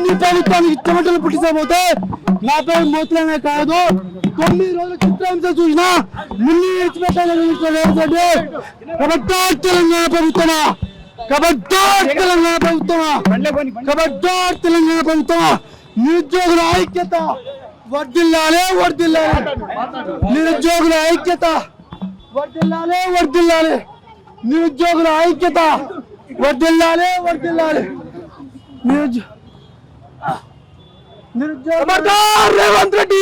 నీ ప్రభుత్వానికి చెమటలు పుట్టించబోతే నా పేరు మోతులనే కాదు 9 రోజుల చిత్రాంశం చూసినా ముందు విడిచిపెట్టాలని కబడ్డార్ తెలంగాణ ప్రభుత్వమా, కబడ్డార్ తెలంగాణ ప్రభుత్వమా, కబడ్డార్ తెలంగాణ ప్రభుత్వమా. నిరుద్యోగుల ఐక్యత వర్ధిల్లాలే, వర్ధిల్లాలి. నిరుద్యోగుల ఐక్యత వర్ధిల్లాలే, వర్ధిల్లాలి. నిరుద్యోగుల ఐక్యత వర్ధిల్లాలే, వర్ధిల్లాలి. ఖబర్దార్ రేవంత్ రెడ్డి,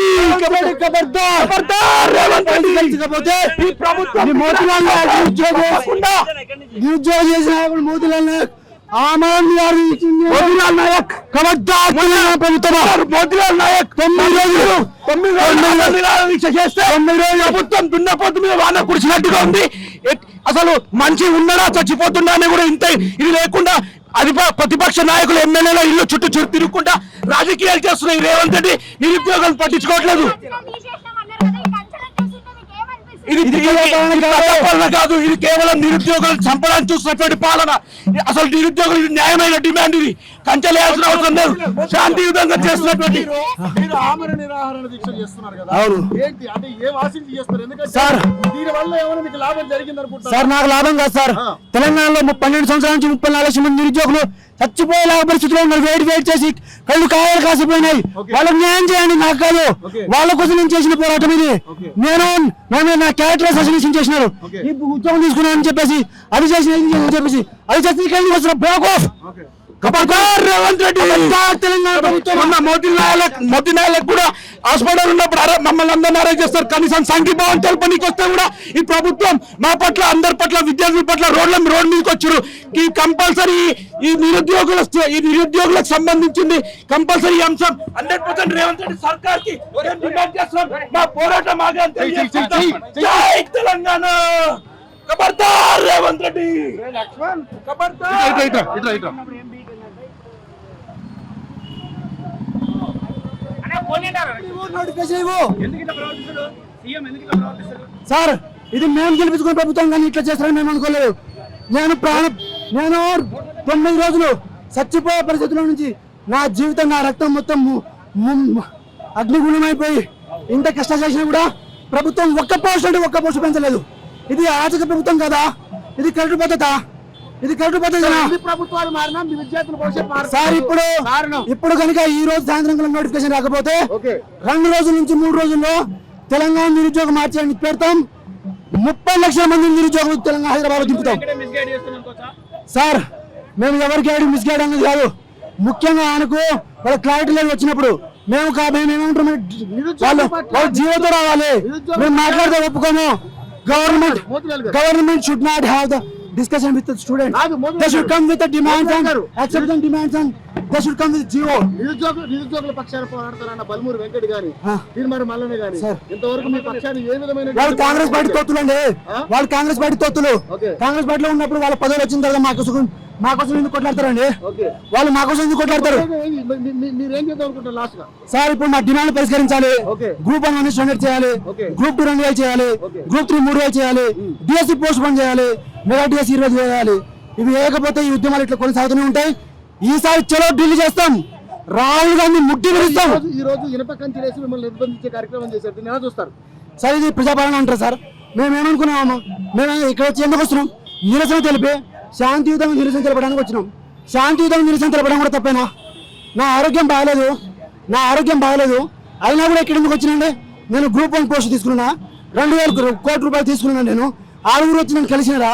ఖబర్దార్ రేవంత్ రెడ్డి. కలిసికపోతే ఈ ప్రభుత్వం మోతిలాల్ నాయక్ నిరుద్యోగం చేసిన నాయకుడు మోతిలాల్ నాయక్, మోతిలాల్ నాయక్ ఖబర్దార్ ప్రభుత్వం. మోతిలాల్ నాయక్ 9 రోజులు దీక్ష చేస్తే 9 రోజులు ప్రభుత్వం దున్నపోతు మీద వాన కురిసినట్టుగా ఉంది. అసలు మంచి ఉన్నాడా చచ్చిపోతుండా అని కూడా ఇంత ఇది లేకుండా ప్రతిపక్ష నాయకులు ఎమ్మెల్యేల ఇల్లు చుట్టూ తిరుగుకుంటా రాజకీయాలు చేస్తున్నాయి. రేవంత్ రెడ్డి నిరుద్యోగాలు పట్టించుకోవట్లేదు. ఇది పాలన కాదు, ఇది కేవలం నిరుద్యోగులు చంపడానికి చూసినటువంటి పాలన. అసలు నిరుద్యోగులు న్యాయమైన డిమాండ్. ఇది కంచెలేయాల్సిన అవసరం లేదు. శాంతియుతంగా చేస్తున్నటువంటి సార్ నాకు లాభం కాదు సార్. తెలంగాణలో 12 సంవత్సరాల నుంచి 34 లక్షల మంది నిరుద్యోగులు చచ్చిపోయేలా పరిస్థితిలో ఉన్నారు. వెయిట్ చేసి కళ్ళు కాయలు కాసిపోయినాయి. వాళ్ళకి న్యాయం చేయండి. నాకు కాదు, వాళ్ళ కోసం నేను చేసిన పోరాటం ఇది. నేను నా క్యారెక్టర్ అసోసియేషన్ చేసినారు. ఈ ఉద్యోగం తీసుకున్నానని చెప్పేసి అది చేసిన చెప్పేసి అది చేసి వస్తున్నా బ్లాక్ ఆఫ్. ఖబర్దార్ రేవంత్ రెడ్డి. తెలంగాణ ప్రభుత్వం మోదీ నాయక్ కూడా హాస్పిటల్ ఉన్నప్పుడు మమ్మల్ని అందరినీ అరెస్ట్ చేస్తారు. కనీసం సంఘీభావం తెలపడానికి వస్తే కూడా ఈ ప్రభుత్వం మా పట్ల, అందరి పట్ల, విద్యార్థుల పట్ల రోడ్ మీదకి వచ్చారు. ఈ కంపల్సరీ ఈ నిరుద్యోగులకు సంబంధించింది కంపల్సరీ అంశం 100% రేవంత్ రెడ్డి సర్కార్ కి డిమాండ్ చేస్తున్నాం. మా పోరాటం ఆగే జై తెలంగాణ. ఖబర్దార్ రేవంత్ రెడ్డి. సార్ ఇది మేము గెలిపించుకున్న ప్రభుత్వం కానీ ఇట్లా చేస్తారని మేము అనుకోలేదు. నేను 9 రోజులు చచ్చిపోయే పరిస్థితుల నుంచి నా జీవితం, నా రక్తం మొత్తం అగ్నిగుణమైపోయి ఇంత కష్టం చేసినా కూడా ప్రభుత్వం ఒక్క పోస్ట్ పెంచలేదు. ఇది ఆర్థిక ప్రభుత్వం కదా? ఇది కరెక్ట్ పద్ధత? ఇది కరెక్ట్ పద్ధతి ప్రభుత్వాలు మారినా సార్. ఇప్పుడు కనుక ఈ రోజు సాయంత్రం నోటిఫికేషన్ రాకపోతే 2 రోజుల నుంచి 3 రోజుల్లో తెలంగాణ నిరుద్యోగం మార్చడానికి పెడతాం. 30 లక్షల మంది నిరుద్యోగం తెలంగాణ హైదరాబాద్ దింపుతాం. సార్ మేము ఎవరికి మిస్గైడ్ అనేది కాదు. ముఖ్యంగా ఆయనకు వాళ్ళ క్లారిటీ లేదు వచ్చినప్పుడు మేము ఏమంటాం, వాళ్ళు జీవోతో రావాలి. మేము మాట్లాడితే ఒప్పుకోము. Government should not have the discussion with the students. They should come with the demands and accept the demands and they should come with GO. నిరుద్యోగుల పక్షాన పోరాడతారన్న బల్మూరి వెంకట్ గాని, తీర్మానం మల్లనే గాని ఇంతవరకు మీ పక్షాన్ని ఏ విధమైన వాళ్ళు కాంగ్రెస్ పార్టీ తొత్తులండి. వాళ్ళు కాంగ్రెస్ పార్టీ తొత్తులు. కాంగ్రెస్ పార్టీలో ఉన్నప్పుడు వాళ్ళ పదవులు వచ్చిన తర్వాత మాకోసం ఎందుకు కొట్లాడతారండి? వాళ్ళు మాకోసం ఎందుకు కొట్లాడతారు? మీరేం చేద్దాం అనుకుంటారు లాస్ట్ గా? సార్ ఇప్పుడు మా డిమాండ్ పరిష్కరించాలి. గ్రూప్ 1 స్టాండర్డ్ చేయాలి, గ్రూప్ 2 2 వేలు చేయాలి, గ్రూప్ 3 3 వేలు చేయాలి, డిఎస్సి పోస్ట్ పోన్ చేయాలి, మెగా డిఎస్సి 20 చేయాలి. ఇవి వేయకపోతే ఈ ఉద్యమాలు ఇట్లా కొనసాగుతూనే ఉంటాయి. ఈసారి చలో ఢిల్లీ చేస్తాం. రాహుల్ గాంధీ ముట్టి విరుస్తాం. ఈ రోజు ఇనప కంచెలేసి మిమ్మల్ని నిర్బంధించే కార్యక్రమం చేశారు. దీన్ని ఎలా చూస్తారు సార్? ఇది ప్రజాపాలన అంటారు సార్. మేము ఏమనుకున్నాము, మేము ఇక్కడ వచ్చి ఎందుకు వస్తున్నాం? నిరసన తెలిపి శాంతియుతంగా నిరసన తెలపడానికి వచ్చినాం. శాంతియుతంగా నిరసన తెలపడం కూడా తప్పేనా? నా ఆరోగ్యం బాగలేదు అయినా కూడా ఇక్కడ ఎందుకు వచ్చినండి? నేను గ్రూప్ 1 పోస్ట్ తీసుకున్నా, 2,000 కోట్ల రూపాయలు తీసుకున్నాను. నేను 6 వచ్చి నేను కలిసినారా?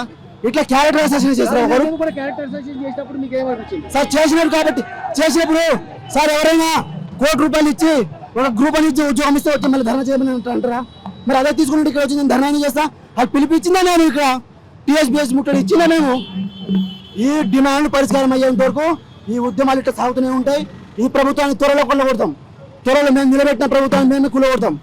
ఇట్లా క్యారెక్టర్ అసోసియేషన్ చేస్తారు సార్. చేసినారు కాబట్టి చేసినప్పుడు సార్ ఎవరైనా 1 కోటి రూపాయలు ఇచ్చి ఒక గ్రూప్ 1 ఇచ్చి ఉద్యోగం ఇస్తే వచ్చి మళ్ళీ ధర్నా చేయమని అంటారా? మరి అదే తీసుకుంటే ఇక్కడ వచ్చి నేను ధర్నా చేస్తా. అది పిలిపించిందా? నేను ఇక్కడ టీఎస్బీఎస్ ముట్టడి ఇచ్చిందా? మేము ఈ డిమాండ్ పరిష్కారం అయ్యేంత వరకు ఈ ఉద్యమాలు ఇట్లా సాగుతూనే ఉంటాయి. ఈ ప్రభుత్వాన్ని త్వరలో కొల్లగొడతాం. త్వరలో మేము నిలబెట్టిన ప్రభుత్వాన్ని మేము కూలగొడతాం.